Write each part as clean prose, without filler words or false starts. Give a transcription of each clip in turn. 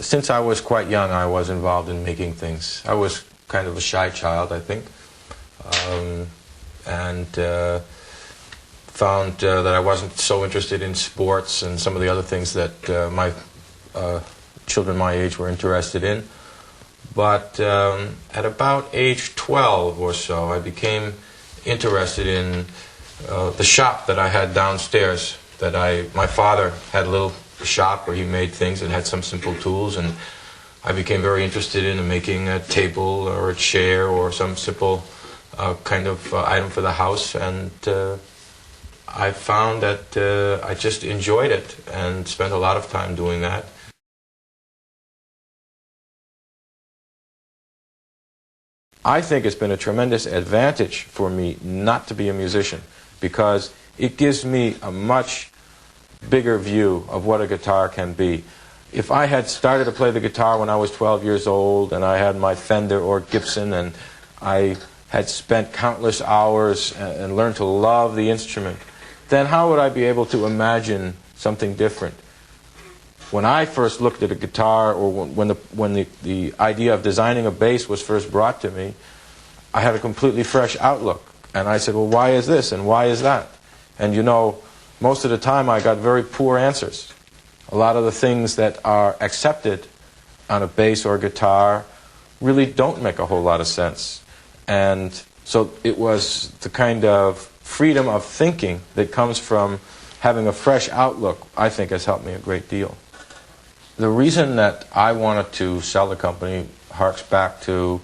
Since I was quite young, I was involved in making things. I was kind of a shy child, I think, and found that I wasn't so interested in sports and some of the other things that my children my age were interested in. But at about age 12 or so, I became interested in the shop that I had downstairs. My father had a little shop where he made things and had some simple tools, and I became very interested in making a table or a chair or some simple kind of item for the house, and I found that I just enjoyed it and spent a lot of time doing that. I think it's been a tremendous advantage for me not to be a musician, because it gives me a much bigger view of what a guitar can be. If I had started to play the guitar when I was 12 years old, and I had my Fender or Gibson, and I had spent countless hours and learned to love the instrument, then how would I be able to imagine something different? When I first looked at a guitar, or when the idea of designing a bass was first brought to me, I had a completely fresh outlook. And I said, well, why is this and why is that? And you know, most of the time I got very poor answers. A lot of the things that are accepted on a bass or guitar really don't make a whole lot of sense. And so it was the kind of freedom of thinking that comes from having a fresh outlook, I think, has helped me a great deal. The reason that I wanted to sell the company harks back to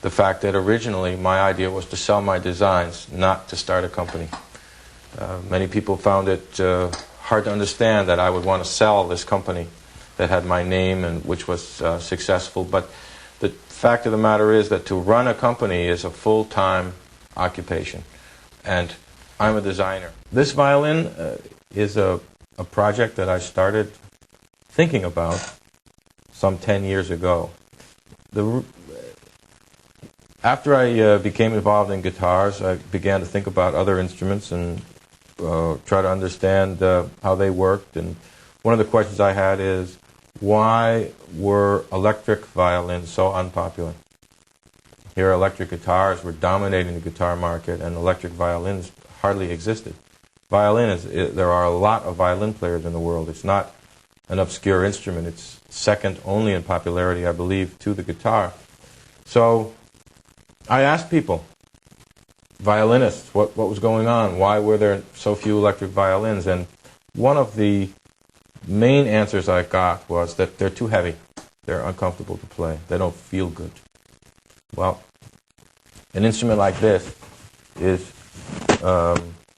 the fact that originally my idea was to sell my designs, not to start a company. Many people found it hard to understand that I would want to sell this company that had my name and which was successful. But the fact of the matter is that to run a company is a full-time occupation, and I'm a designer. This violin is a project that I started thinking about some 10 years ago. After I became involved in guitars, I began to think about other instruments and try to understand how they worked. And one of the questions I had is, why were electric violins so unpopular? Here, electric guitars were dominating the guitar market, and electric violins hardly existed. There are a lot of violin players in the world. It's not an obscure instrument. It's second only in popularity, I believe, to the guitar. So I asked people, violinists, what was going on? Why were there so few electric violins? And one of the main answers I got was that they're too heavy. They're uncomfortable to play. They don't feel good. Well, an instrument like this is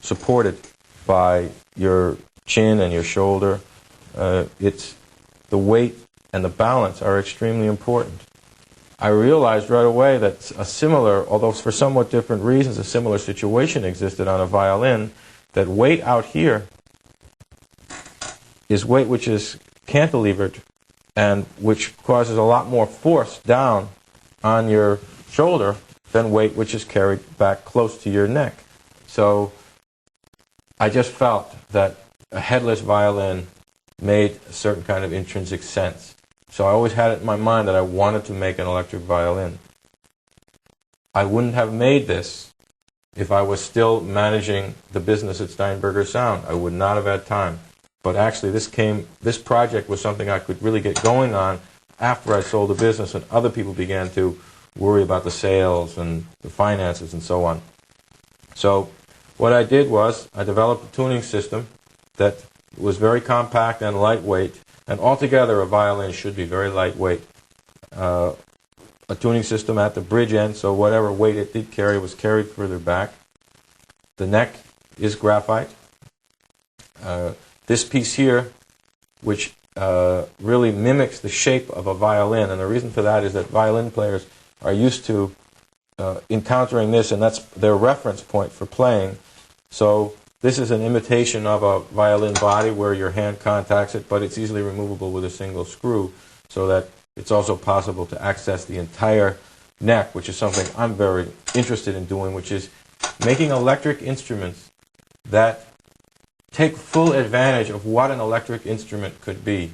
supported by your chin and your shoulder. The weight and the balance are extremely important. I realized right away that a similar, although for somewhat different reasons, a similar situation existed on a violin, that weight out here is weight which is cantilevered and which causes a lot more force down on your shoulder than weight which is carried back close to your neck. So I just felt that a headless violin made a certain kind of intrinsic sense. So I always had it in my mind that I wanted to make an electric violin. I wouldn't have made this if I was still managing the business at Steinberger Sound. I would not have had time. But actually this project was something I could really get going on after I sold the business and other people began to worry about the sales and the finances and so on. So what I did was I developed a tuning system that was very compact and lightweight, and altogether a violin should be very lightweight. A tuning system at the bridge end, so whatever weight it did carry was carried further back. The neck is graphite. This piece here, which really mimics the shape of a violin, and the reason for that is that violin players are used to encountering this, and that's their reference point for playing. So this is an imitation of a violin body where your hand contacts it, but it's easily removable with a single screw, so that it's also possible to access the entire neck, which is something I'm very interested in doing, which is making electric instruments that take full advantage of what an electric instrument could be.